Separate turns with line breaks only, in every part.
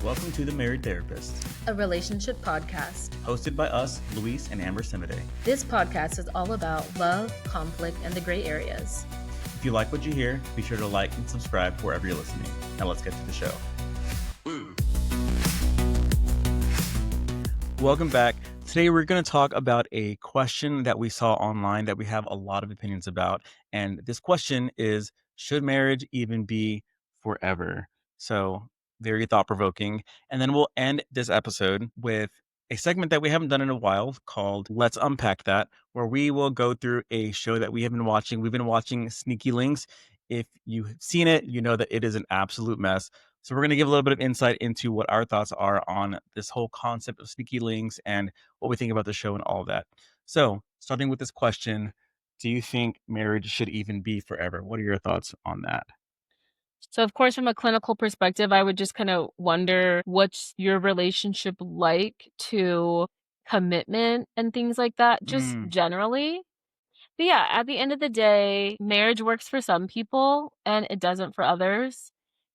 Welcome to The Married Therapist,
a relationship podcast
hosted by us, Luis and Amber Simide.
This podcast is all about love, conflict, and the gray areas.
If you like what you hear, be sure to like and subscribe wherever you're listening. Now let's get to the show. Welcome back. Today we're going to talk about a question that we saw online that we have a lot of opinions about. And this question is, should marriage even be forever? So very thought-provoking. And then we'll end this episode with a segment that we haven't done in a while called Let's Unpack That, where we will go through a show that we have been watching. We've been watching Sneaky Links. If you've seen it, you know that it is an absolute mess. So we're going to give a little bit of insight into what our thoughts are on this whole concept of sneaky links and what we think about the show and all of that. So starting with this question, do you think marriage should even be forever? What are your thoughts on that?
So, of course, from a clinical perspective, I would just kind of wonder what's your relationship like to commitment and things like that, just generally. But yeah, at the end of the day, marriage works for some people and it doesn't for others.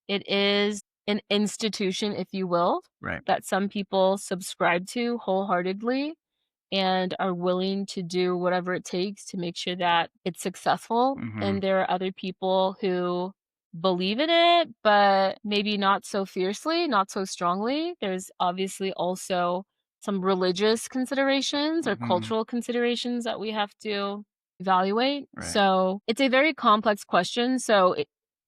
It is an institution, if you will,
Right.
that some people subscribe to wholeheartedly and are willing to do whatever it takes to make sure that it's successful. And there are other people who believe in it, but maybe not so fiercely, not so strongly. There's obviously also some religious considerations or cultural considerations that we have to evaluate.
Right.
So it's a very complex question. So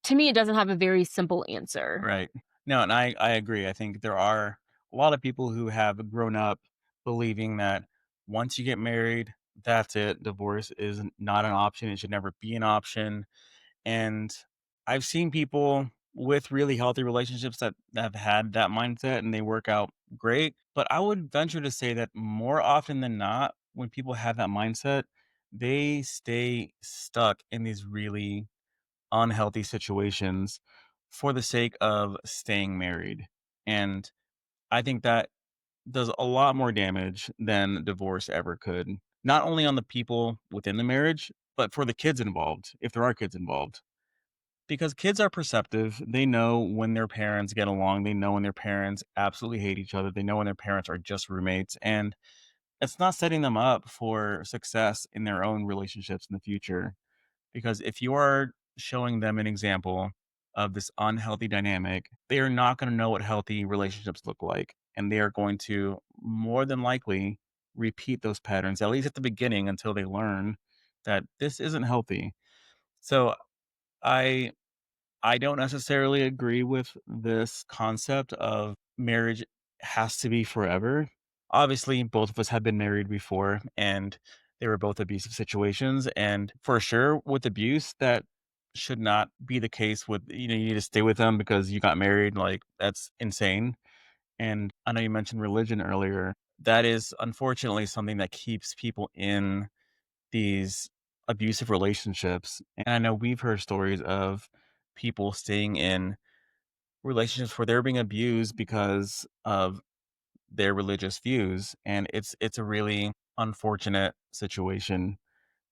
to me, it doesn't have a very simple answer.
Right. No, and I agree. I think there are a lot of people who have grown up believing that once you get married, that's it. Divorce is not an option. It should never be an option. And I've seen people with really healthy relationships that have had that mindset and they work out great. But I would venture to say that more often than not, when people have that mindset, they stay stuck in these really unhealthy situations for the sake of staying married. And I think that does a lot more damage than divorce ever could, not only on the people within the marriage, but for the kids involved, if there are kids involved. Because kids are perceptive. They know when their parents get along. They know when their parents absolutely hate each other. They know when their parents are just roommates. And it's not setting them up for success in their own relationships in the future. Because if you are showing them an example of this unhealthy dynamic, they are not going to know what healthy relationships look like. And they are going to more than likely repeat those patterns, at least at the beginning, until they learn that this isn't healthy. So I I don't necessarily agree with this concept of marriage has to be forever. Obviously, both of us have been married before and they were both abusive situations. And for sure, with abuse, that should not be the case with, you need to stay with them because you got married. Like, that's insane. And I know you mentioned religion earlier. That is unfortunately something that keeps people in these abusive relationships. And I know we've heard stories of people staying in relationships where they're being abused because of their religious views. And it's a really unfortunate situation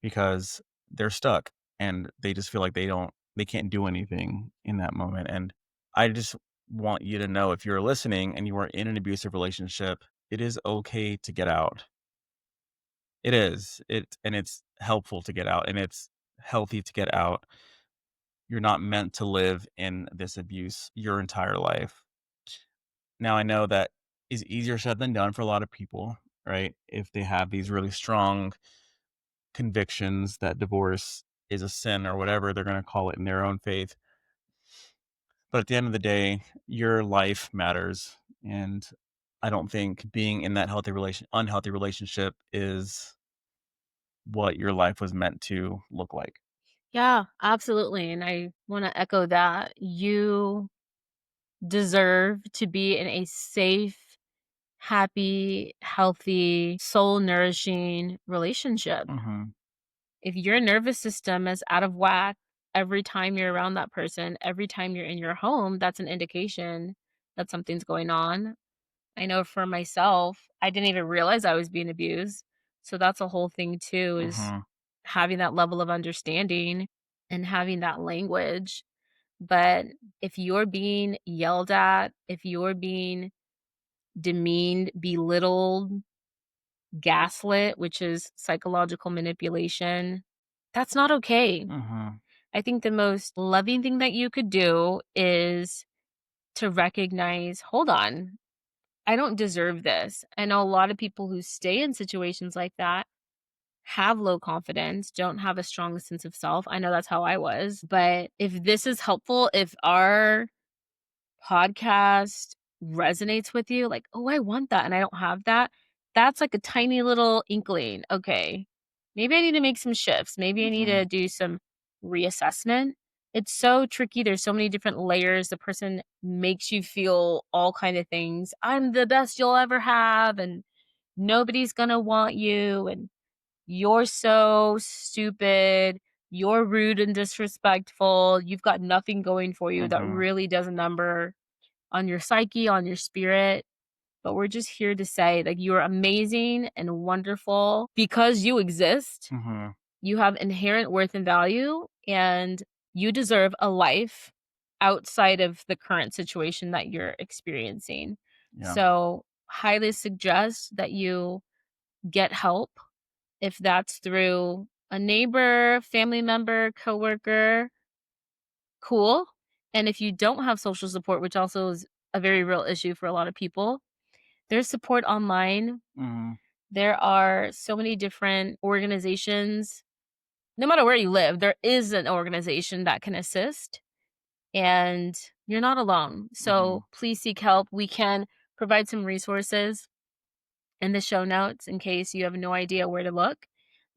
because they're stuck and they just feel like they can't do anything in that moment. And I just want you to know, if you're listening and you are in an abusive relationship, it is okay to get out. It is. It's helpful to get out and it's healthy to get out. You're not meant to live in this abuse your entire life. Now, I know that is easier said than done for a lot of people, right? If they have these really strong convictions that divorce is a sin or whatever they're going to call it in their own faith. But at the end of the day, your life matters. And I don't think being in that unhealthy relationship is what your life was meant to look like.
Yeah, absolutely. And I want to echo that. You deserve to be in a safe, happy, healthy, soul nourishing relationship. If your nervous system is out of whack every time you're around that person, every time you're in your home, that's an indication that something's going on. I know for myself, I didn't even realize I was being abused. So that's a whole thing too, is having that level of understanding and having that language But if you're being yelled at, if you're being demeaned, belittled, gaslit, which is psychological manipulation, that's not okay.
Mhm.
I think the most loving thing that you could do is to recognize, hold on, I don't deserve this. I know a lot of people who stay in situations like that have low confidence, don't have a strong sense of self. I know that's how I was. But if this is helpful, if our podcast resonates with you, like, "Oh, I want that and I don't have that." That's like a tiny little inkling. Okay, maybe I need to make some shifts. Maybe I need
Mhm.
to do some reassessment. It's so tricky. There's so many different layers. The person makes you feel all kind of things. I'm the best you'll ever have, and nobody's gonna want you, and you're so stupid. You're rude and disrespectful. You've got nothing going for you. That
Mhm.
really does a number on your psyche, on your spirit. But we're just here to say, like, you're amazing and wonderful because you exist.
Mhm.
You have inherent worth and value, and you deserve a life outside of the current situation that you're experiencing.
Yeah.
So, highly suggest that you get help if that's through a neighbor, family member, coworker, cool. And if you don't have social support, which also is a very real issue for a lot of people, there's support online.
Mhm.
There are so many different organizations. No matter where you live, there is an organization that can assist, and you're not alone. So
Mhm.
please seek help. We can provide some resources in the show notes in case you have no idea where to look.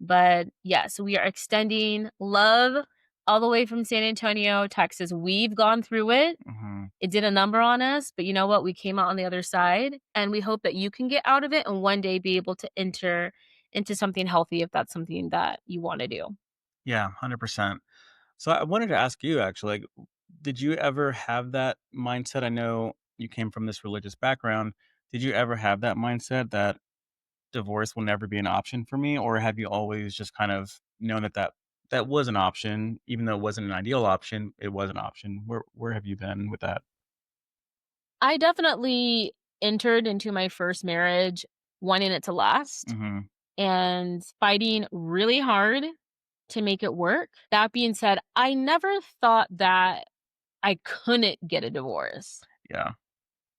But yes, we are extending love all the way from San Antonio, Texas. We've gone through it.
Mhm.
It did a number on us, but you know what? We came out on the other side, and we hope that you can get out of it and one day be able to enter into something healthy if that's something that you want to do.
Yeah, 100%. So I wanted to ask you actually, like, did you ever have that mindset? I know you came from this religious background. Did you ever have that mindset that divorce will never be an option for me, or have you always just kind of known that that was an option, even though it wasn't an ideal option, it was an option? Where have you been with that?
I definitely entered into my first marriage wanting it to last
Mhm.
and fighting really hard to make it work. That being said, I never thought that I couldn't get a divorce.
Yeah.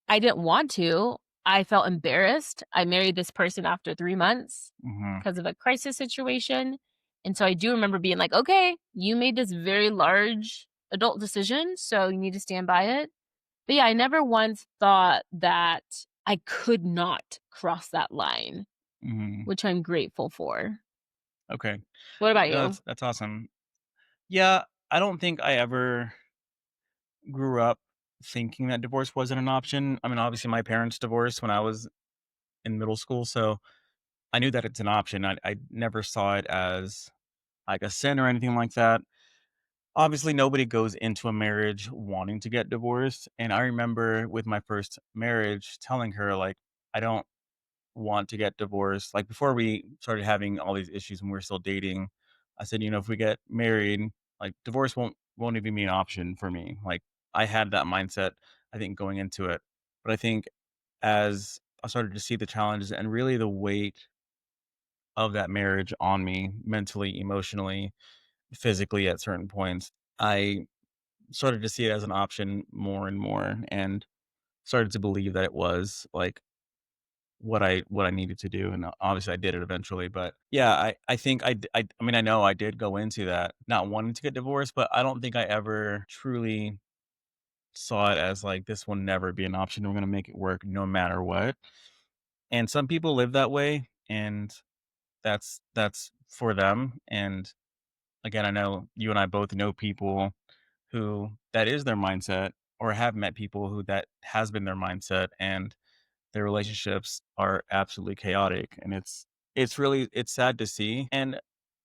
I didn't want to. I felt embarrassed. I married this person after 3 months
Mhm.
because of a crisis situation, and so I do remember being like, "Okay, you made this very large adult decision, so you need to stand by it." But yeah, I never once thought that I could not cross that line,
Mhm.
which I'm grateful for.
Okay.
What about
Yeah,
you?
that's awesome. Yeah, I don't think I ever grew up thinking that divorce wasn't an option. I mean, obviously my parents divorced when I was in middle school, so I knew that it's an option. I never saw it as like a sin or anything like that. Obviously, nobody goes into a marriage wanting to get divorced. And I remember with my first marriage telling her, like, I don't want to get divorced. Like before we started having all these issues when we were still dating, I said, if we get married, like divorce won't even be an option for me. Like I had that mindset, I think, going into it. But I think as I started to see the challenges and really the weight of that marriage on me mentally, emotionally, physically at certain points, I started to see it as an option more and more and started to believe that it was like what I needed to do, and obviously I did it eventually, but yeah, I think I mean, I know I did go into that not wanting to get divorced, but I don't think I ever truly saw it as like, "This will never be an option, we're gonna make it work no matter what," and some people live that way, and that's for them, and again, I know you and I both know people who that is their mindset or have met people who that has been their mindset, and their relationships are absolutely chaotic, and it's sad to see, and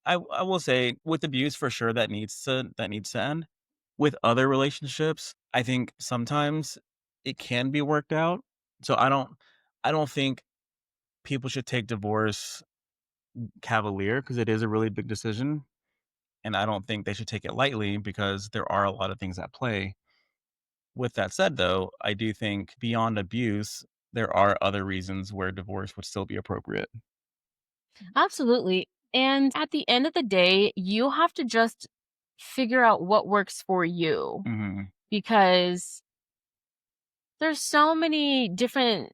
I will say with abuse for sure that needs to end. With other relationships, I think sometimes it can be worked out. So I don't think people should take divorce cavalier because it is a really big decision. and I don't think they should take it lightly because there are a lot of things at play. With that said, though, I do think beyond abuse, there are other reasons where divorce would still be appropriate.
Absolutely. And at the end of the day, you have to just figure out what works for you
Mhm.
because there's so many different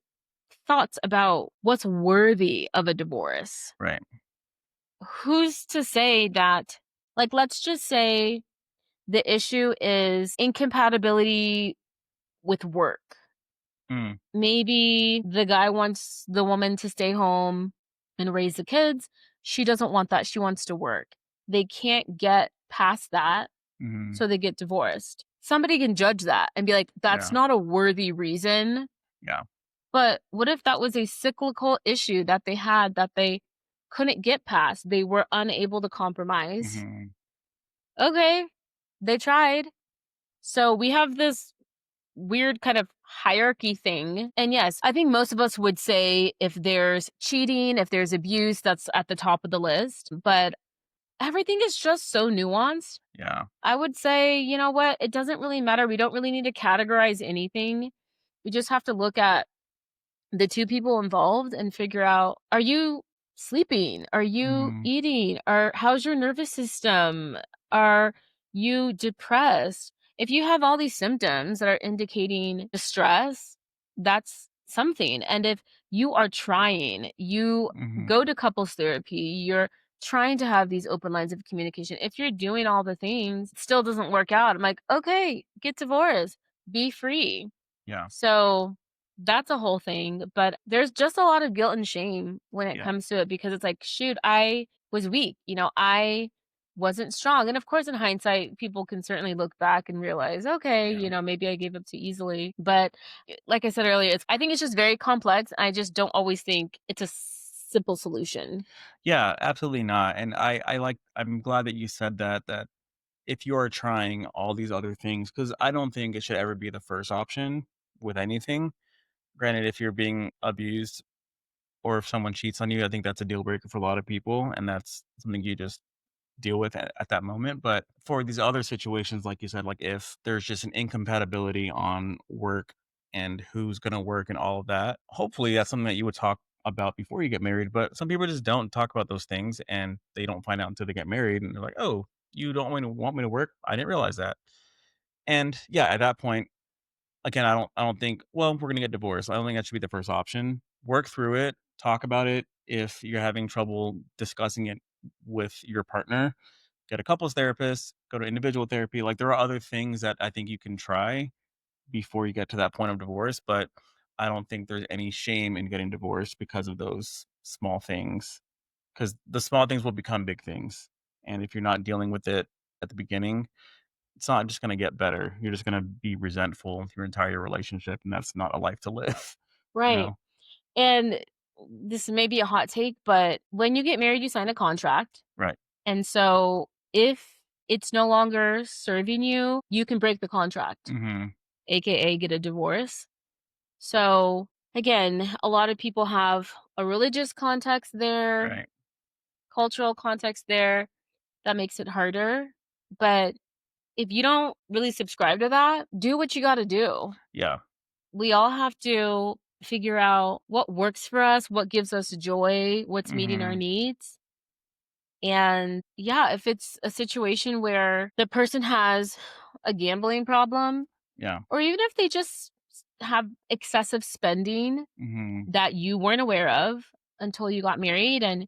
thoughts about what's worthy of a divorce.
Right.
Who's to say that, like, let's just say the issue is incompatibility with work.
Mm.
Maybe the guy wants the woman to stay home and raise the kids. She doesn't want that. She wants to work. They can't get past that,
Mhm.
so they get divorced. Somebody can judge that and be like, that's
Yeah.
not a worthy reason.
Yeah.
But what if that was a cyclical issue that they had that they couldn't get past? They were unable to compromise.
Mhm.
Okay, they tried. So we have this weird kind of hierarchy thing. And yes, I think most of us would say if there's cheating, if there's abuse, that's at the top of the list. But everything is just so nuanced.
Yeah.
I would say, you know what? It doesn't really matter. We don't really need to categorize anything. We just have to look at the 2 people involved and figure out, are you sleeping? Are you
Mhm.
eating? Or how's your nervous system? Are you depressed? If you have all these symptoms that are indicating distress, that's something. And if you are trying, you
Mhm.
go to couples therapy, you're trying to have these open lines of communication. If you're doing all the things, it still doesn't work out. I'm like, okay, get divorced, be free.
Yeah.
So that's a whole thing, but there's just a lot of guilt and shame when it
Yeah.
comes to it because it's like, shoot, I was weak. I wasn't strong. And of course, in hindsight, people can certainly look back and realize, okay,
Yeah.
maybe I gave up too easily. But like I said earlier, I think it's just very complex. I just don't always think it's a simple solution.
Yeah, absolutely not. And I'm glad that you said that if you are trying all these other things, because I don't think it should ever be the first option with anything. Granted, if you're being abused or if someone cheats on you, I think that's a deal breaker for a lot of people, and that's something you just deal with at that moment. But for these other situations, like you said, like if there's just an incompatibility on work and who's going to work and all of that, hopefully that's something that you would talk about before you get married. But some people just don't talk about those things and they don't find out until they get married and they're like, oh, you don't want me to work? I didn't realize that. And yeah, at that point, again, I don't think, well, we're gonna get divorced. I don't think that should be the first option. Work through it, talk about it. If you're having trouble discussing it with your partner, get a couples therapist, go to individual therapy. Like there are other things that I think you can try before you get to that point of divorce, but I don't think there's any shame in getting divorced because of those small things. Because the small things will become big things. And if you're not dealing with it at the beginning, it's not just gonna get better. You're just gonna be resentful your entire relationship, and that's not a life to live, you
Right.
know?
And this may be a hot take, but when you get married, you sign a contract.
Right.
And so if it's no longer serving you, you can break the contract,
Mhm.
AKA get a divorce. So again, a lot of people have a religious context there,
Right.
cultural context there that makes it harder. But if you don't really subscribe to that, do what you got to do.
Yeah.
We all have to figure out what works for us, what gives us joy, what's meeting our
Mhm.
needs. And yeah, if it's a situation where the person has a gambling problem,
Yeah.
or even if they just have excessive spending
Mhm.
that you weren't aware of until you got married and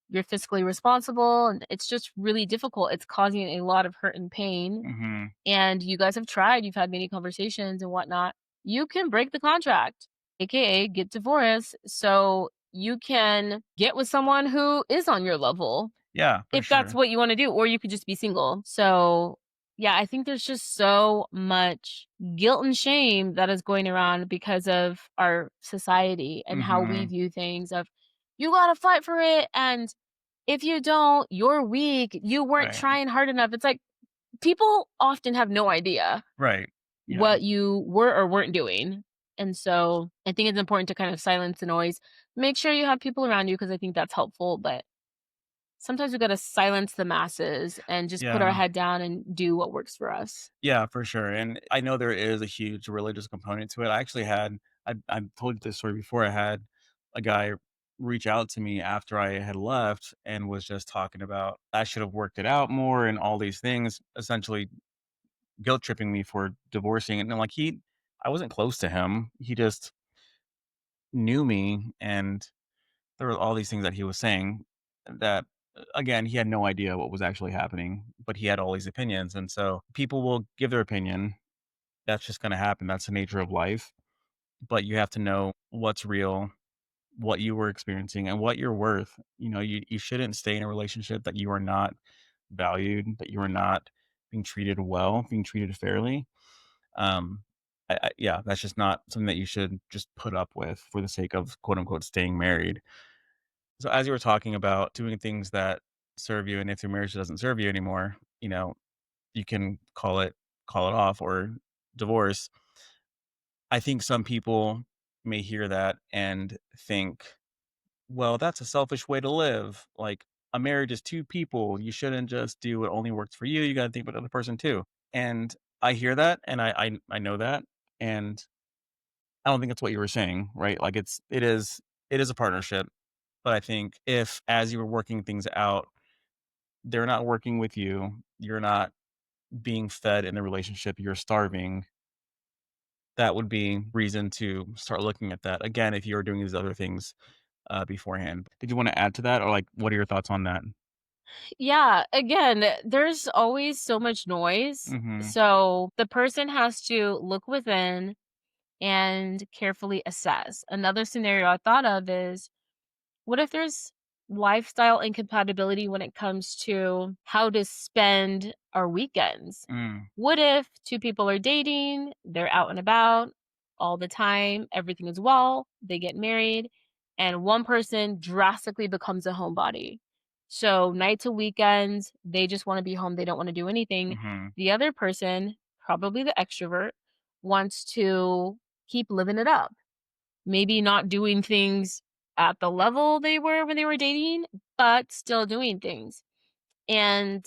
you're fiscally responsible and it's just really difficult. It's causing a lot of hurt and pain.
Mhm.
And you guys have tried, you've had many conversations and whatnot. You can break the contract, AKA get divorced. So you can get with someone who is on your level
Yeah, for
if that's
sure.
what you wanna do, or you could just be single. So, yeah, I think there's just so much guilt and shame that is going around because of our society and how we
Mhm.
view things of, "You gotta fight for it, and if you don't, you're weak, you weren't
Right.
trying hard enough." It's like, people often have no idea
Right. Yeah.
what you were or weren't doing, and so, I think it's important to kind of silence the noise. Make sure you have people around you because I think that's helpful, but sometimes we gotta silence the masses and just put our
Yeah.
head down and do what works for us.
Yeah, for sure, and I know there is a huge religious component to it. I actually had I've told you this story before. I had a guy reach out to me after I had left and was just talking about I should have worked it out more and all these things, essentially guilt tripping me for divorcing, and like I wasn't close to him. He just knew me, and there were all these things that he was saying that again, he had no idea what was actually happening, but he had all these opinions, and so people will give their opinion. That's just gonna happen. That's the nature of life, but you have to know what's real, what you were experiencing, and what you're worth. You shouldn't stay in a relationship that you are not valued, that you are not being treated well, being treated fairly. Um, yeah, that's just not something that you should just put up with for the sake of quote unquote staying married. So as you were talking about doing things that serve you, and if your marriage doesn't serve you anymore, you can call it off or divorce. I think some people may hear that and think, well, that's a selfish way to live. Like a marriage is two people. You shouldn't just do what only works for you. You got to think about the other person too. And I hear that and I know that. And I don't think that's what you were saying, right? Like it is a partnership. But I think if as you were working things out, they're not working with you, you're not being fed in the relationship, you're starving, that would be reason to start looking at that. Again, if you're doing these other things, beforehand. Did you wanna add to that, or, like, what are your thoughts on that?
Yeah, again, there's always so much noise.
Mhm,
So the person has to look within and carefully assess. Another scenario I thought of is, what if there's lifestyle incompatibility when it comes to how to spend our weekends?
mm,
What if two people are dating, they're out and about all the time, everything is well, they get married, and one person drastically becomes a homebody? So, nights and weekends, they just want to be home, they don't want to do anything.
mhm,
The other person, probably the extrovert, wants to keep living it up. Maybe not doing things at the level they were when they were dating, but still doing things. And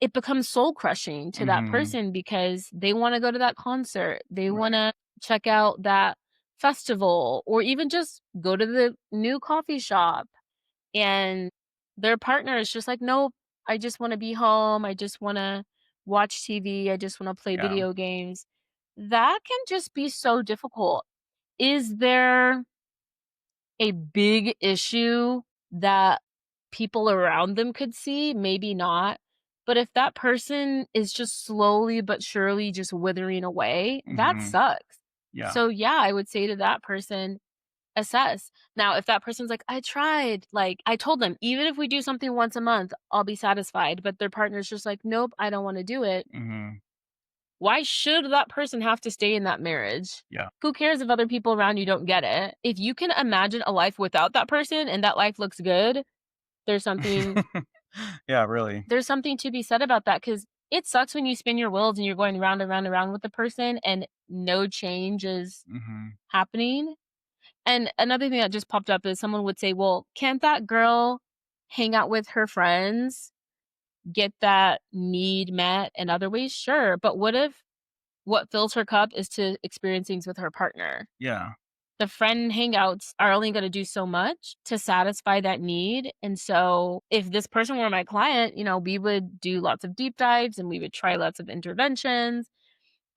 it becomes soul crushing to that
mhm.
person because they wanna go to that concert, they
Right.
wanna check out that festival, or even just go to the new coffee shop, and their partner is just like, "Nope, I just wanna be home, I just wanna watch TV, I just wanna play
Yeah.
video games." That can just be so difficult. Is there a big issue that people around them could see? Maybe not. But if that person is just slowly but surely just withering away, that
Mhm.
sucks.
Yeah.
So, yeah, I would say to that person, assess. Now, if that person's like, I tried, like, I told them, even if we do something once a month, I'll be satisfied. But their partner's just like, nope, I don't want to do it.
Mhm.
Why should that person have to stay in that marriage?
Yeah.
Who cares if other people around you don't get it? If you can imagine a life without that person and that life looks good, there's something
Yeah, really.
there's something to be said about that, because it sucks when you spin your wheels and you're going round and round and round with the person and no change is
Mhm.
happening. And another thing that just popped up is someone would say, "Well, can't that girl hang out with her friends, get that need met in other ways?" Sure, but what if what fills her cup is to experience things with her partner?
Yeah.
The friend hangouts are only gonna do so much to satisfy that need, and so if this person were my client, we would do lots of deep dives and we would try lots of interventions,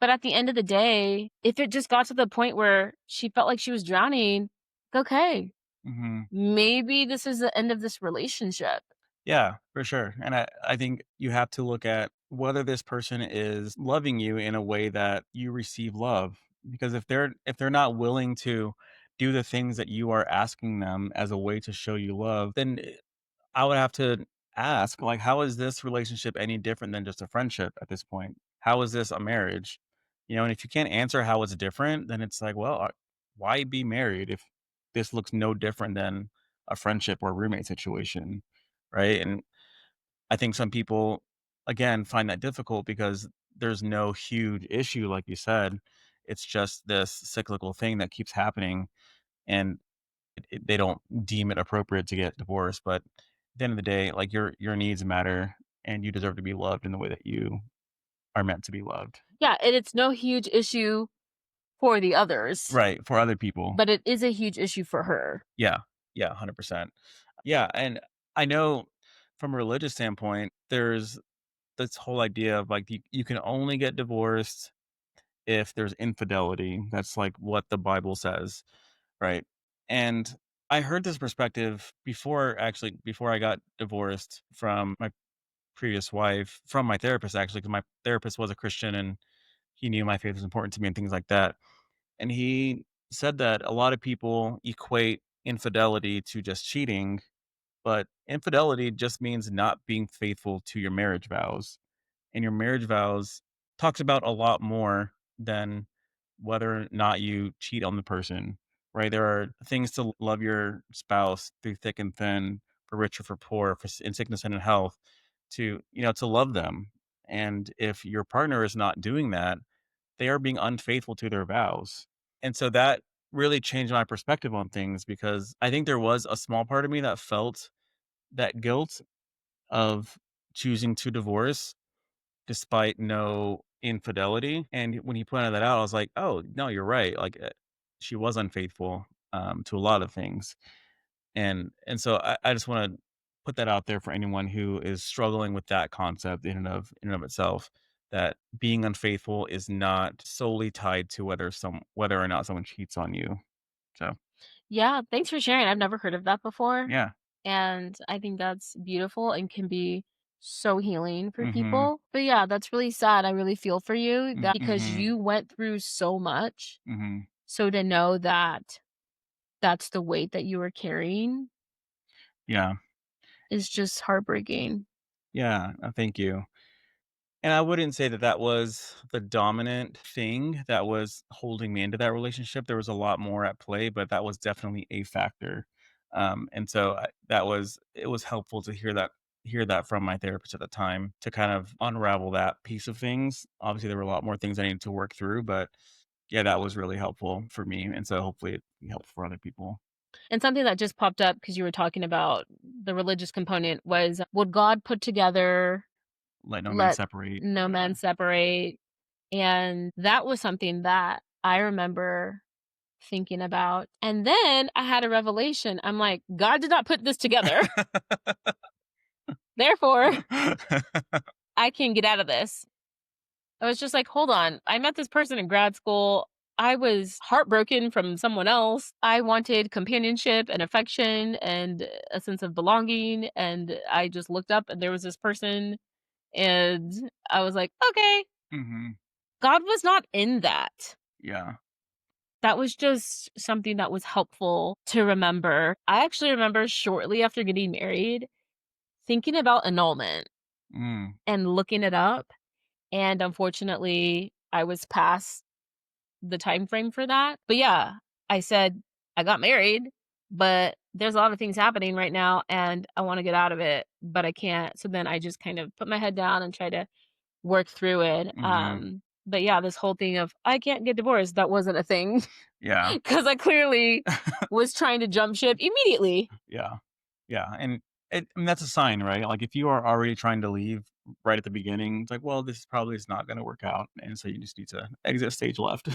but at the end of the day, if it just got to the point where she felt like she was drowning, okay,
Mhm.
maybe this is the end of this relationship.
Yeah, for sure. And I think you have to look at whether this person is loving you in a way that you receive love. Because if they're not willing to do the things that you are asking them as a way to show you love, then I would have to ask, like, how is this relationship any different than just a friendship at this point? How is this a marriage? And if you can't answer how it's different, then it's like, well, why be married if this looks no different than a friendship or roommate situation, right? And I think some people, again, find that difficult because there's no huge issue, like you said. It's just this cyclical thing that keeps happening, and they don't deem it appropriate to get divorced. But the end of the day, like, your needs matter, and you deserve to be loved in the way that you are meant to be loved.
Yeah, and it's no huge issue for the others,
Right, for other people.
but it is a huge issue for her.
Yeah. Yeah, 100%. Yeah, and I know from a religious standpoint, there's this whole idea of, like, you can only get divorced if there's infidelity. That's, like, what the Bible says, right? And I heard this perspective before I got divorced from my previous wife, from my therapist, actually, because my therapist was a Christian, and he knew my faith was important to me and things like that. And he said that a lot of people equate infidelity to just cheating, but infidelity just means not being faithful to your marriage vows. And your marriage vows talks about a lot more than whether or not you cheat on the person, right? There are things to love your spouse through thick and thin, for rich or for poor, in sickness and in health, to love them. And if your partner is not doing that, they are being unfaithful to their vows. And so that really changed my perspective on things, because I think there was a small part of me that felt that guilt of choosing to divorce despite no infidelity. And when he pointed that out, I was like, "Oh, no, you're right." Like, she was unfaithful, to a lot of things. And so I just wanna put that out there for anyone who is struggling with that concept in and of itself, that being unfaithful is not solely tied to whether or not someone cheats on you. So,
Yeah, thanks for sharing. I've never heard of that before,
yeah.
and I think that's beautiful and can be so healing for
Mhm.
people. But yeah, that's really sad. I really feel for you that because
Mhm.
you went through so much,
Mhm.
so to know that that's the weight that you were carrying
Yeah.
is just heartbreaking.
Yeah, thank you. And I wouldn't say that that was the dominant thing that was holding me into that relationship. There was a lot more at play, but that was definitely a factor. And so it was helpful to hear that from my therapist at the time, to kind of unravel that piece of things. Obviously, there were a lot more things I needed to work through, but yeah, that was really helpful for me. And so hopefully it can help for other people.
And something that just popped up because you were talking about the religious component was, would God put together,
Let no man
let
separate.
no man separate? And that was something that I remember thinking about. And then I had a revelation. I'm like, God did not put this together. Therefore, I can get out of this. I was just like, hold on. I met this person in grad school. I was heartbroken from someone else. I wanted companionship and affection and a sense of belonging. And I just looked up and there was this person. And I was like, okay,
Hmm.
God was not in that.
Yeah.
That was just something that was helpful to remember. I actually remember shortly after getting married thinking about annulment
Mm.
and looking it up, and unfortunately, I was past the time frame for that. But yeah, I said, "I got married, but there's a lot of things happening right now, and I wanna get out of it, but I can't." So then I just kind of put my head down and try to work through it.
Hmm.
But yeah, this whole thing of, "I can't get divorced," that wasn't a thing.
Yeah.
'Cause I clearly was trying to jump ship immediately.
Yeah. Yeah, and that's a sign, right? Like, if you are already trying to leave right at the beginning, it's like, well, this probably is not gonna work out, and so you just need to exit stage left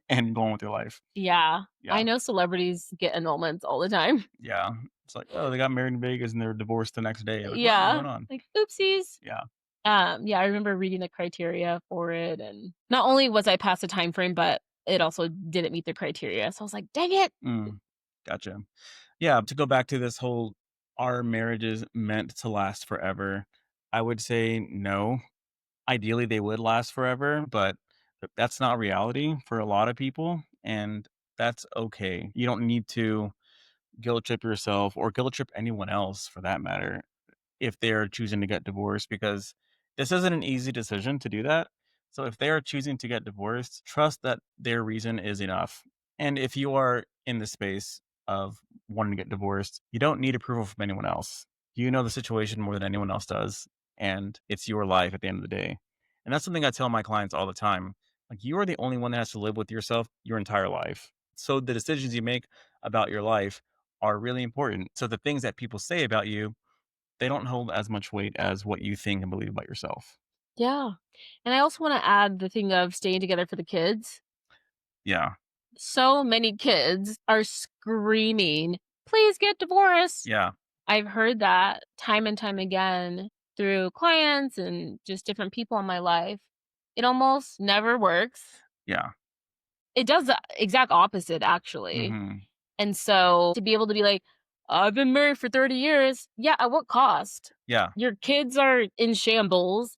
and go on with your life.
Yeah.
Yeah,
I know celebrities get annulments all the time.
yeah. It's like, "Oh, they got married in Vegas and they're divorced the next day." Like, "What is
Yeah.
going on?"
Like, oopsies.
Yeah.
Yeah, I remember reading the criteria for it, and not only was I past the time frame, but it also didn't meet the criteria. So I was like, "Dang it."
Mm, gotcha. Yeah, to go back to this whole, "Are marriages meant to last forever?" I would say no. Ideally, they would last forever, but that's not reality for a lot of people, and that's okay. You don't need to guilt trip yourself, or guilt trip anyone else for that matter, if they're choosing to get divorced, because this isn't an easy decision to do that. So if they are choosing to get divorced, trust that their reason is enough. And if you are in the space of wanting to get divorced, you don't need approval from anyone else. You know the situation more than anyone else does, and it's your life at the end of the day. And that's something I tell my clients all the time. Like, you are the only one that has to live with yourself your entire life. So the decisions you make about your life are really important. So the things that people say about you, they don't hold as much weight as what you think and believe about yourself.
Yeah. And I also wanna add the thing of staying together for the kids.
Yeah.
So many kids are screaming, "Please get divorced."
Yeah.
I've heard that time and time again through clients and just different people in my life. It almost never works.
Yeah.
It does the exact opposite, actually.
Mhm.
And so to be able to be like, "I've been married for 30 years." Yeah, at what cost?
Yeah.
Your kids are in shambles.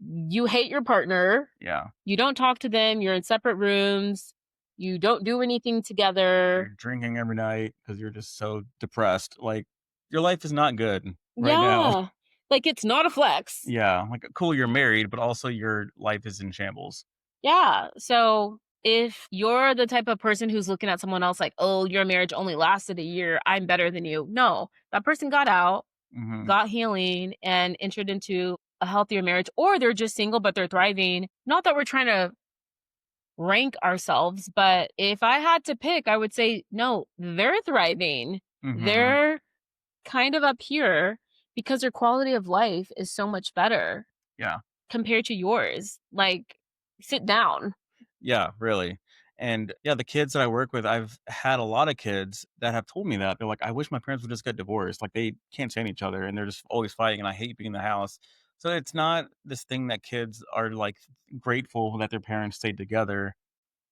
You hate your partner.
Yeah.
You don't talk to them. You're in separate rooms. You don't do anything
You're
together.
drinking every night because 'cause you're just so depressed, like, your life is not good right now.
Yeah. Like, it's not a flex.
Yeah, like, cool, you're married, but also your life is in shambles.
Yeah. So if you're the type of person who's looking at someone else like, oh, your marriage only lasted a year, I'm better than you. No, that person got out,
Mhm.
got healing, and entered into a healthier marriage, or they're just single, but they're thriving. Not that we're trying to rank ourselves, but if I had to pick, I would say, no, they're thriving.
Mhm.
They're kind of up here because their quality of life is so much better
Yeah.
compared to yours. Like, sit down.
Yeah, really. And, yeah, the kids that I work with, I've had a lot of kids that have told me that. They're like, "I wish my parents would just get divorced." Like, they can't stand each other, and they're just always fighting, and I hate being in the house. So it's not this thing that kids are, like, grateful that their parents stayed together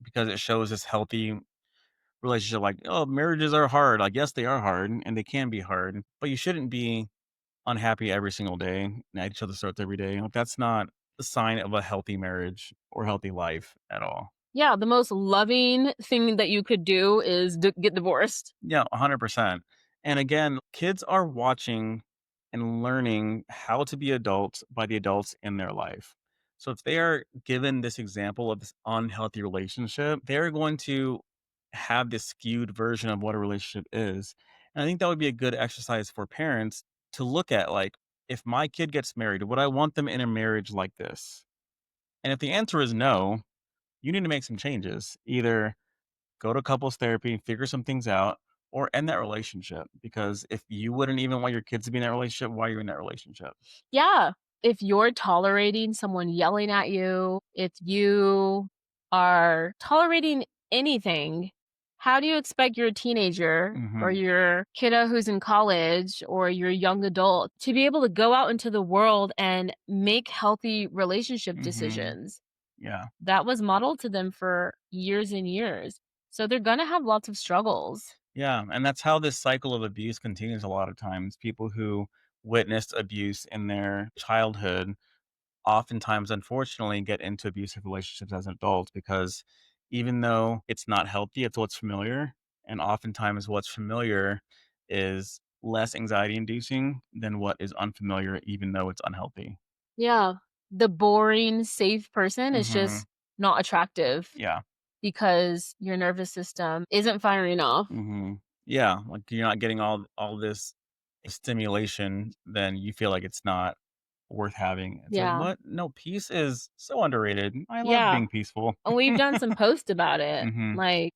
because it shows this healthy relationship, like, "Oh, marriages are hard." Like, yes, they are hard, and they can be hard, but you shouldn't be unhappy every single day and at each other's throats every day. Like, that's not a sign of a healthy marriage or healthy life at all.
Yeah, the most loving thing that you could do is get divorced.
Yeah, 100%. And again, kids are watching and learning how to be adults by the adults in their life. So if they are given this example of this unhealthy relationship, they're going to have this skewed version of what a relationship is. And I think that would be a good exercise for parents to look at, like, if my kid gets married, would I want them in a marriage like this? And if the answer is no, you need to make some changes. Either go to couples therapy, figure some things out, or end that relationship. Because if you wouldn't even want your kids to be in that relationship, why are you in that relationship?
Yeah. If you're tolerating someone yelling at you, if you are tolerating anything, how do you expect your teenager or
Hmm.
your kiddo who's in college or your young adult to be able to go out into the world and make healthy relationship
Hmm.
decisions?
Yeah.
That was modeled to them for years and years. So they're going to have lots of struggles.
Yeah. And that's how this cycle of abuse continues a lot of times. People who witnessed abuse in their childhood oftentimes, unfortunately, get into abusive relationships as adults because even though it's not healthy, it's what's familiar. And oftentimes, what's familiar is less anxiety inducing than what is unfamiliar, even though it's unhealthy.
Yeah. The boring, safe person is
Hmm.
just not attractive
Yeah.
because your nervous system isn't firing off.
Hmm. Yeah. Like you're not getting all this stimulation, then you feel like it's not worth having. It's like,
Yeah.
what? No, peace is so underrated. I love
Yeah.
being peaceful.
And we've done some posts about it.
Hmm.
Like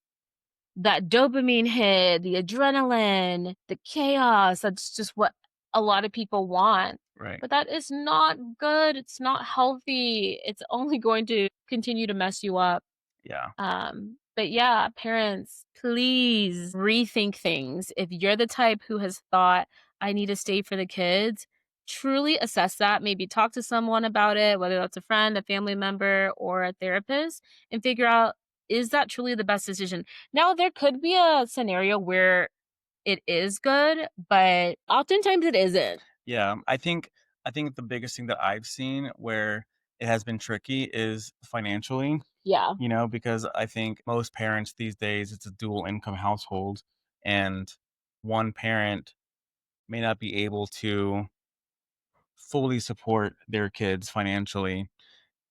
that dopamine hit, the adrenaline, the chaos. That's just what a lot of people want.
Right.
But that is not good. It's not healthy. It's only going to continue to mess you up.
Yeah.
But yeah, parents, please rethink things. If you're the type who has thought, I need to stay for the kids, truly assess that. Maybe talk to someone about it, whether that's a friend, a family member, or a therapist, and figure out, is that truly the best decision? Now, there could be a scenario where it is good, but oftentimes it isn't.
Yeah, I think the biggest thing that I've seen where it has been tricky is financially,
Yeah.
because I think most parents these days, it's a dual income household, and one parent may not be able to fully support their kids financially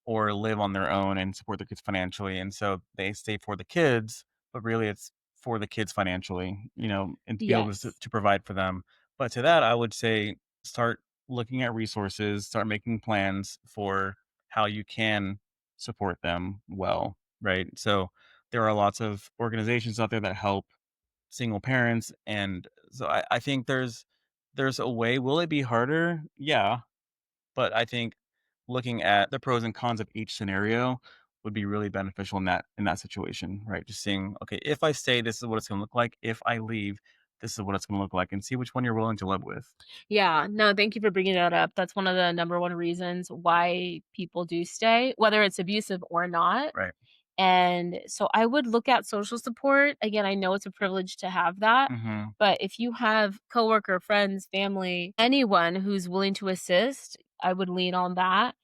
or live on their own and support their kids financially. And so they stay for the kids, but really it's for the kids financially, and to be able
Yes.
to provide for them. But to that, I would say start looking at resources, start making plans for how you can support them well, right? So there are lots of organizations out there that help single parents. And so I think there's there's a way. Will it be harder? Yeah, but I think looking at the pros and cons of each scenario would be really beneficial in that situation, right? Just seeing, okay, if I stay, this is what it's gonna look like. If I leave, this is what it's gonna look like, and see which one you're willing to live with.
Yeah, no, thank you for bringing that up. That's one of the number one reasons why people do stay, whether it's abusive or not.
Right.
And so I would look at social support. Again, I know it's a privilege to have that,
Mhm.
but if you have coworker, friends, family, anyone who's willing to assist, I would lean on that.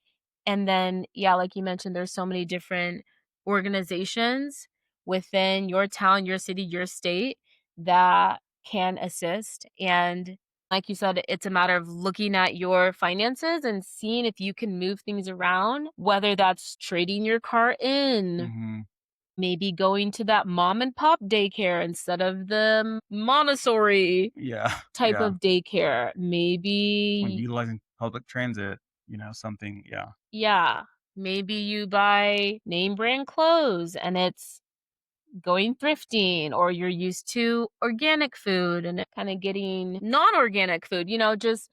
And then, yeah, like you mentioned, there's so many different organizations within your town, your city, your state that can assist. And like you said, it's a matter of looking at your finances and seeing if you can move things around, whether that's trading your car in,
Mhm.
maybe going to that mom and pop daycare instead of the Montessori
Yeah.
type
Yeah.
of daycare.
When
Maybe,
utilizing public transit, something, yeah.
yeah, maybe you buy name brand clothes and it's going thrifting, or you're used to organic food and kind of getting non-organic food, just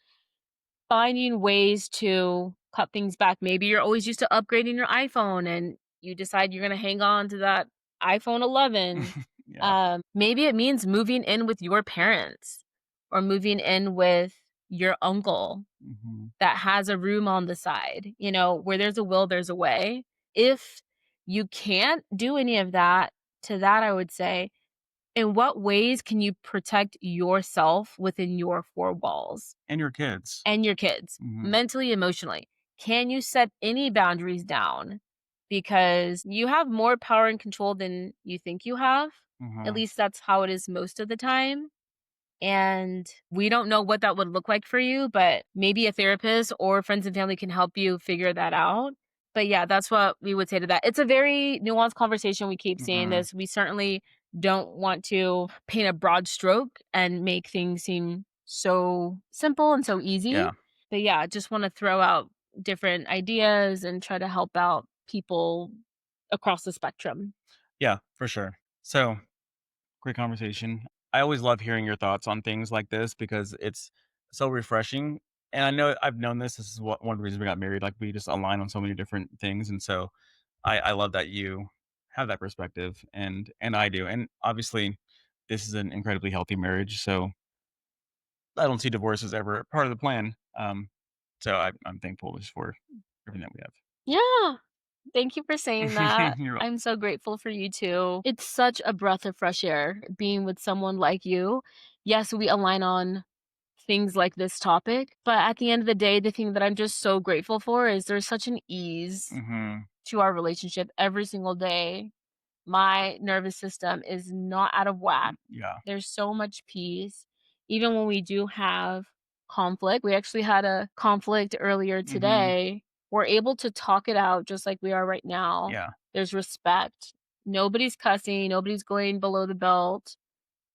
finding ways to cut things back. Maybe you're always used to upgrading your iPhone and you decide you're going to hang on to that iPhone 11.
Yeah.
Maybe it means moving in with your parents or moving in with your uncle
Mhm.
that has a room on the side. Where there's a will, there's a way. If you can't do any of that, to that, I would say, in what ways can you protect yourself within your four walls
And your kids.
and your kids,
Mhm.
mentally, emotionally? Can you set any boundaries down? Because you have more power and control than you think you have. At
Mhm.
least that's how it is most of the time. And we don't know what that would look like for you, but maybe a therapist or friends and family can help you figure that out. But yeah, that's what we would say to that. It's a very nuanced conversation. We keep saying
Mhm.
this. We certainly don't want to paint a broad stroke and make things seem so simple and so easy.
Yeah.
But yeah, just want to throw out different ideas and try to help out people across the spectrum.
Yeah, for sure. So, great conversation. I always love hearing your thoughts on things like this because it's so refreshing. And I know I've known this. This is one of the reasons we got married. Like we just align on so many different things, and so I love that you have that perspective, and I do. And obviously, this is an incredibly healthy marriage. So I don't see divorce as ever part of the plan. So I'm thankful just for everything that
Yeah. Thank you for saying
we
that.
have. You're
I'm so grateful for you too. It's such a breath of fresh air being with someone like you. Yes, we align on things like this topic, but at the end of the day, the thing that I'm just so grateful for is there's such an ease
Mhm.
to our relationship every single day. My nervous system is not out of whack.
Yeah.
There's so much peace. Even when we do have conflict, we actually had a conflict earlier
Mhm.
today. We're able to talk it out just like we are right now.
Yeah.
There's respect. Nobody's cussing, nobody's going below the belt.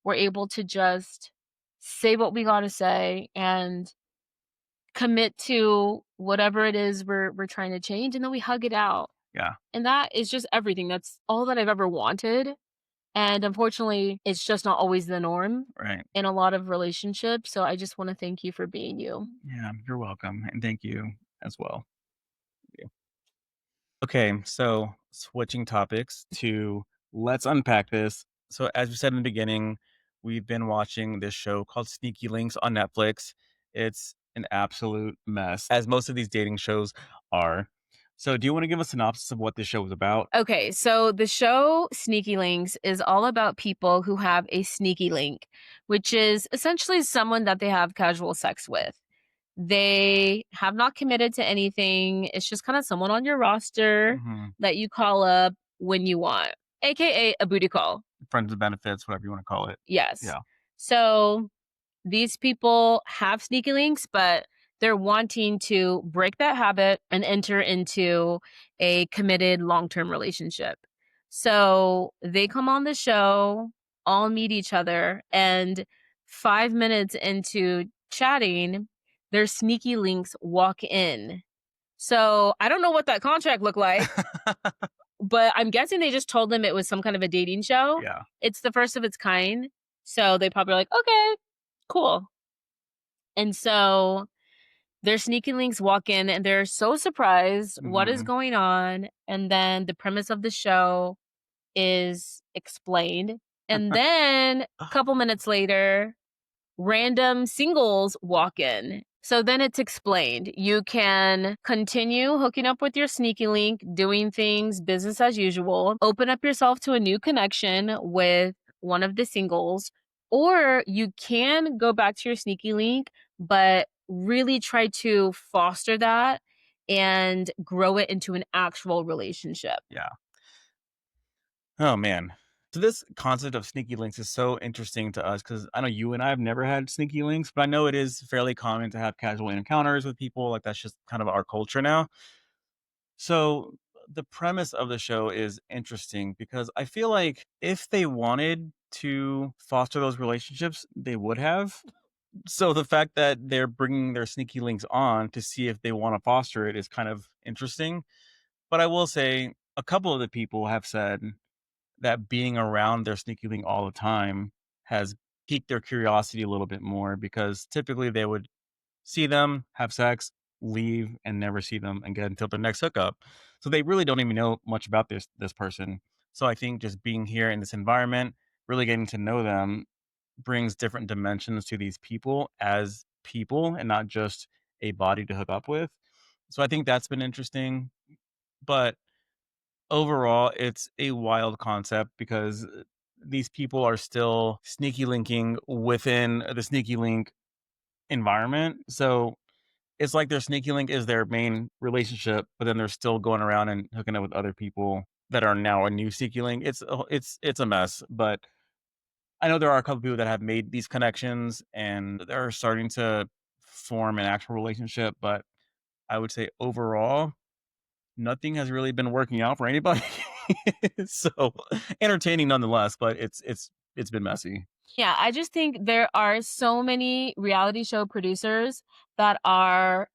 We're able to just say what we got to say and commit to whatever it is we're trying to change, and then we hug it out.
Yeah.
And that is just everything. That's all that I've ever wanted. And unfortunately, it's just not always the norm
Right.
in a lot of relationships. So I just want to thank you for being you.
Yeah. You're welcome, and thank you as well. Yeah. Okay, so switching topics to let's unpack this. So, as we said in the beginning, we've been watching this show called Sneaky Links on Netflix. It's an absolute mess, as most of these dating shows are. So, do you want to give a synopsis of what this show is about?
Okay, so the show Sneaky Links is all about people who have a sneaky link, which is essentially someone that they have casual sex with. They have not committed to anything. It's just kind of someone on your roster
Hmm.
that you call up when you want, aka a booty call.
Friends with benefits, whatever you want to call it.
Yes.
Yeah.
So these people have sneaky links, but they're wanting to break that habit and enter into a committed long term relationship. So they come on the show, all meet each other, and 5 minutes into chatting, their sneaky links walk in. So I don't know what that contract looked like, but I'm guessing they just told them it was some kind of a dating show.
Yeah.
It's the first of its kind. So they probably are like, okay, cool. And so their sneaky links walk in and they're so surprised what is
Mhm.
going on. And then the premise of the show is explained. And then a couple minutes later, random singles walk in. So then it's explained. You can continue hooking up with your sneaky link, doing things business as usual, open up yourself to a new connection with one of the singles, or you can go back to your sneaky link, but really try to foster that and grow it into an actual relationship.
Yeah. Oh, man. So this concept of sneaky links is so interesting to us because I know you and I have never had sneaky links, but I know it is fairly common to have casual encounters with people. Like that's just kind of our culture now. So the premise of the show is interesting because I feel like if they wanted to foster those relationships, they would have. So the fact that they're bringing their sneaky links on to see if they want to foster it is kind of interesting. But I will say a couple of the people have said that being around their sneaky link all the time has piqued their curiosity a little bit more because typically they would see them, have sex, leave, and never see them again until their next hookup. So they really don't even know much about this person. So I think just being here in this environment, really getting to know them brings different dimensions to these people as people and not just a body to hook up with. So I think that's been interesting. But overall, it's a wild concept because these people are still sneaky linking within the sneaky link environment. So it's like their sneaky link is their main relationship, but then they're still going around and hooking up with other people that are now a new sneaky link. It's a mess, but I know there are a couple people that have made these connections and they're starting to form an actual relationship, but I would say overall, nothing has really been working out for anybody. So entertaining nonetheless, but it's been messy.
Yeah, I just think there are so many reality show producers that are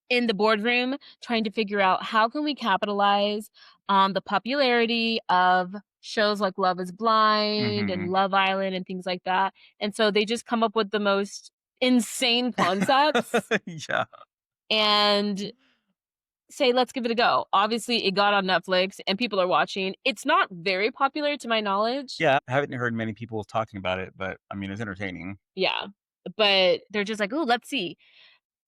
in the boardroom trying to figure out how can we capitalize on the popularity of shows like Love is Blind and
Mhm.
Love Island and things like that. And so they just come up with the most insane concepts
Yeah.
and say, let's give it a go. Obviously, it got on Netflix and people are watching. It's not very popular to my knowledge.
Yeah, I haven't heard many people talking about it, but I mean, it's entertaining.
Yeah. But they're just like, oh, let's see.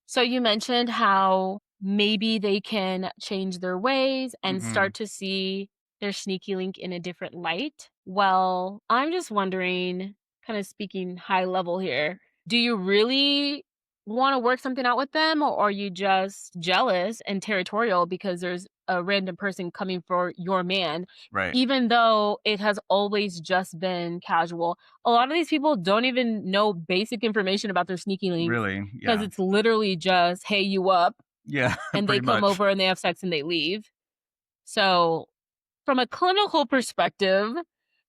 So you mentioned how maybe they can change their ways and
Mhm.
start to see their sneaky link in a different light. Well, I'm just wondering, kind of speaking high level here, do you really want to work something out with them, or are you just jealous and territorial because there's a random person coming for your man,
Right.
even though it has always just been casual? A lot of these people don't even know basic information about their sneaky links
Really?
because
Yeah.
it's literally just, "Hey, you up?"
Yeah,
and they
pretty
come
much.
over and they have sex and they leave. So, from a clinical perspective,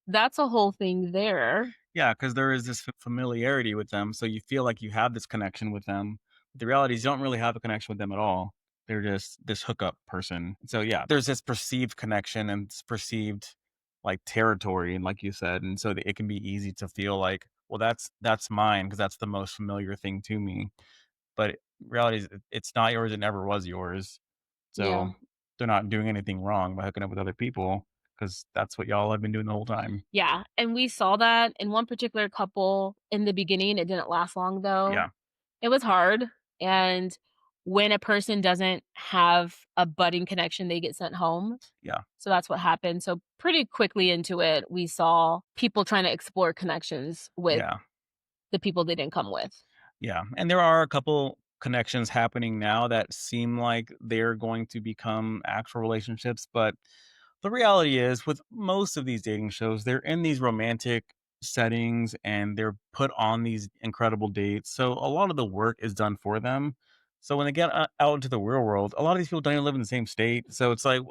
that's a whole thing there.
Yeah, because there is this familiarity with them, so you feel like you have this connection with them. But the reality is you don't really have a connection with them at all. They're just this hookup person. So, yeah, there's this perceived connection and this perceived, like, territory, and like you said, and so it can be easy to feel like, "Well, that's mine because that's the most familiar thing to me." But reality is it's not yours, it never was yours. So,
Yeah.
they're not doing anything wrong by hooking up with other people because that's what y'all have been doing the whole time.
Yeah, and we saw that in one particular couple in the beginning. It didn't last long, though.
Yeah,
It was hard, and when a person doesn't have a budding connection, they get sent home.
yeah,
So that's what happened. So pretty quickly into it, we saw people trying to explore connections with
yeah.
the people they didn't come with.
Yeah, and there are a couple connections happening now that seem like they're going to become actual relationships, but the reality is with most of these dating shows, they're in these romantic settings and they're put on these incredible dates. So a lot of the work is done for them. So when they get out into the real world, a lot of these people don't even live in the same state. So it's like,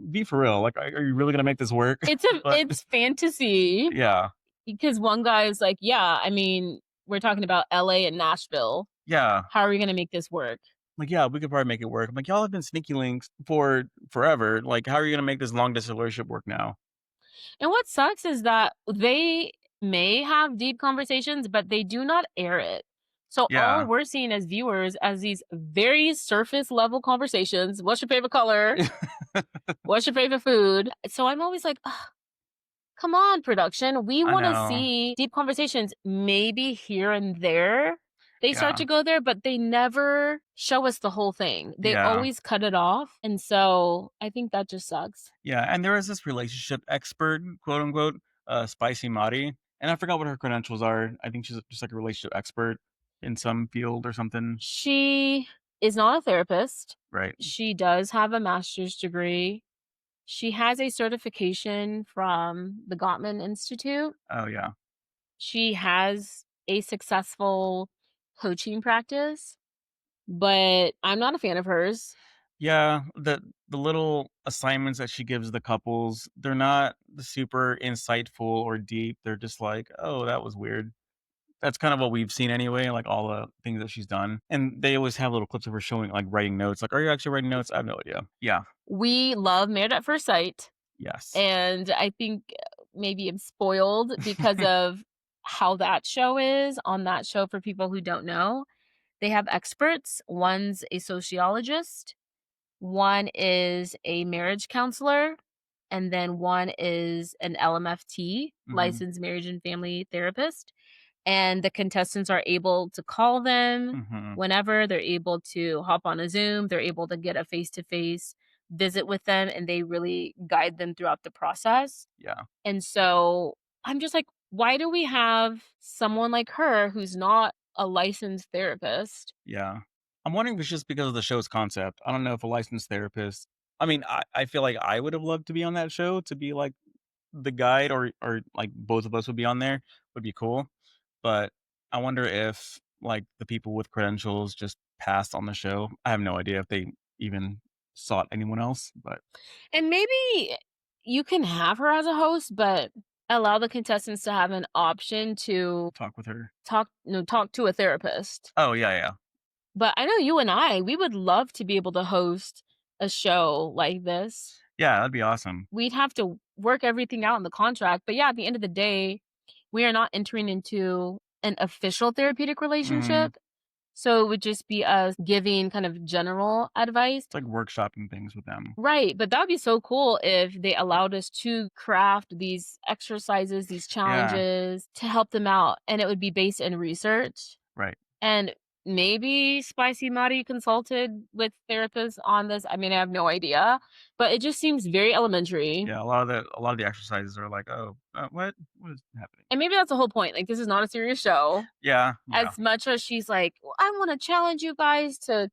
be for real. Like, are you really going to make this work? But
It's fantasy
yeah,
because one guy is like, "Yeah, I mean, we're talking about LA and Nashville.
yeah.
How are we gonna make this work?"
Like, yeah, we could probably make it work. I'm like, y'all have been sneaky links for forever. Like, how are you gonna make this long distance relationship work now?
And what sucks is that they may have deep conversations, but they do not air it. So all
Yeah.
we're seeing as viewers as these very surface level conversations. What's your favorite color? What's your favorite food? So I'm always like, "Ugh, come on, production. We
I
want to
know.
see deep conversations. Maybe here and there they start
Yeah.
to go there, but they never show us the whole thing. They
Yeah.
always cut it off. And so I think that just sucks.
Yeah, and there is this relationship expert, quote unquote, Spicy Mari, and I forgot what her credentials are. I think she's just like a relationship expert in some field or something.
She is not a therapist.
Right.
She does have a master's degree. She has a certification from the Gottman Institute.
Oh yeah.
She has a successful coaching practice, but I'm not a fan of hers.
Yeah, the little assignments that she gives the couples, they're not the super insightful or deep. They're just like, "Oh, that was weird." That's kind of what we've seen anyway, like all the things that she's done. And they always have little clips of her showing like writing notes. Like, "Are you actually writing notes?" I have no idea. Yeah.
We love Married at First Sight,
Yes.
and I think maybe I'm spoiled because of how that show is. On that show, for people who don't know, they have experts. One's a sociologist, one is a marriage counselor, and then one is an LMFT,
Mhm.
licensed marriage and family therapist. And the contestants are able to call them
Mhm.
whenever. They're able to hop on a Zoom, they're able to get a face-to-face visit with them, and they really guide them throughout the process.
Yeah.
And so I'm just like, why do we have someone like her who's not a licensed therapist?
Yeah. I'm wondering if it's just because of the show's concept. I don't know if a licensed therapist, I mean, I feel like I would have loved to be on that show to be like the guide, or like both of us would be on there, would be cool. But I wonder if like the people with credentials just passed on the show. I have no idea if they even sought anyone else, but
And maybe you can have her as a host, but allow the contestants to have an option to
talk with her.
talk to a therapist.
Oh yeah, yeah.
But I know you and we would love to be able to host a show like this.
Yeah, that'd be awesome.
We'd have to work everything out in the contract, but yeah, at the end of the day, we are not entering into an official therapeutic
Mhm.
relationship. So it would just be us giving kind of general advice.
It's like workshopping things with them.
Right, but that would be so cool if they allowed us to craft these exercises, these
Yeah,
challenges to help them out, and it would be based in research.
right.
And maybe Spicy Mari consulted with therapists on this. I mean, I have no idea, but it just seems very elementary.
Yeah, a lot of the exercises are like, "Oh, what? What is happening?"
And maybe that's the whole point. Like, this is not a serious show.
Yeah, yeah.
As much as she's like, well, I want to challenge you guys to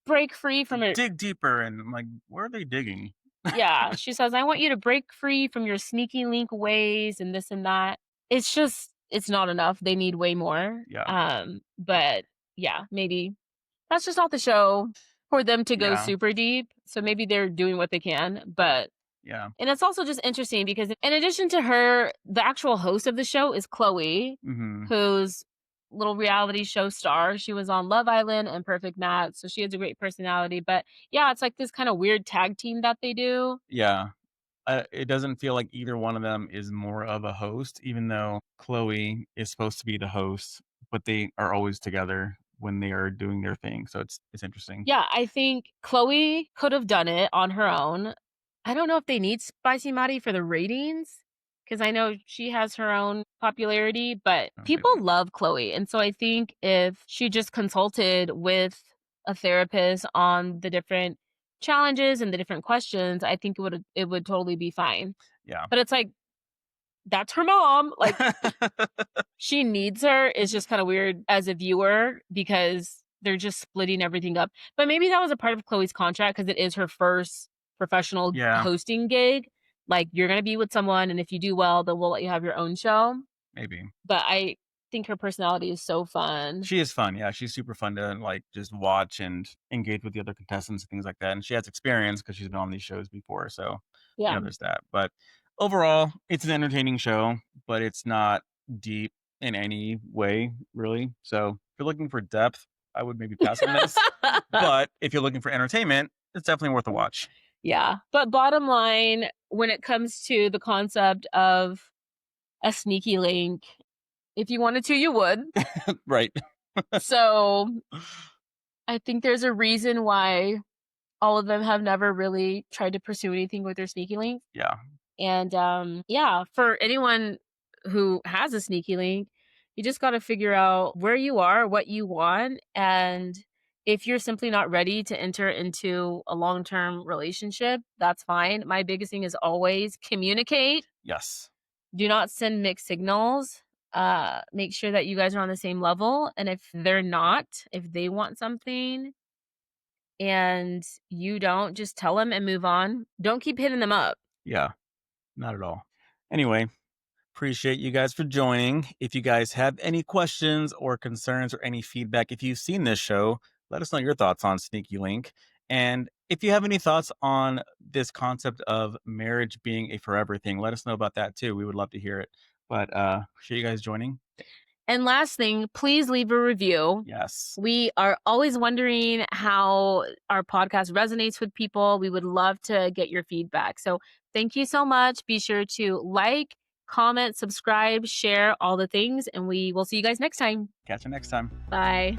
break free from it.
Dig deeper, and I'm like, "Where are they digging?"
Yeah, she says, I want you to break free from your sneaky link ways and this and that. It's just, it's not enough. They need way more.
Yeah,
But yeah, maybe that's just not the show for them to go
yeah,
super deep. So maybe they're doing what they can. But
yeah.
and it's also just interesting because in addition to her, the actual host of the show is Chloe,
Mhm.
who's little reality show star. She was on Love Island and Perfect Match, so she has a great personality. But yeah, it's like this kind of weird tag team that they do.
Yeah. It doesn't feel like either one of them is more of a host, even though Chloe is supposed to be the host, but they are always together when they are doing their thing, so it's interesting.
Yeah, I think Chloe could have done it on her own. I don't know if they need Spicy Mari for the ratings because I know she has her own popularity, but
Oh,
people
maybe.
love Chloe. And so I think if she just consulted with a therapist on the different challenges and the different questions, I think it would totally be fine.
Yeah.
But it's like that's her mom. Like she needs her is just kind of weird as a viewer because they're just splitting everything up. But maybe that was a part of Chloe's contract because it is her first professional
Yeah,
hosting gig. Like you're gonna be with someone, and if you do well, then we'll let you have your own show.
maybe.
But I think her personality is so fun.
She is fun, yeah, she's super fun to, like, just watch and engage with the other contestants and things like that, and she has experience because 'cause she's been on these shows before, so,
Yeah.
there's that, but overall, it's an entertaining show, but it's not deep in any way, really, so if you're looking for depth, I would maybe pass on this, but if you're looking for entertainment, it's definitely worth a watch.
Yeah. But bottom line, when it comes to the concept of a sneaky link, if you wanted to, you would.
Right.
So I think there's a reason why all of them have never really tried to pursue anything with their sneaky link.
Yeah.
And yeah, for anyone who has a sneaky link, you just got to figure out where you are, what you want, and if you're simply not ready to enter into a long-term relationship, that's fine. My biggest thing is always communicate.
Yes.
Do not send mixed signals. Make sure that you guys are on the same level, and if they're not, if they want something and you don't, just tell them and move on. Don't keep hitting them up.
Yeah. Not at all. Anyway, appreciate you guys for joining. If you guys have any questions or concerns or any feedback, if you've seen this show, let us know your thoughts on Sneaky Link. And if you have any thoughts on this concept of marriage being a forever thing, let us know about that too. We would love to hear it. But appreciate you guys joining.
And last thing, please leave a review.
Yes.
We are always wondering how our podcast resonates with people. We would love to get your feedback. So thank you so much. Be sure to like, comment, subscribe, share all the things, and we will see you guys next time.
Catch you next time.
Bye.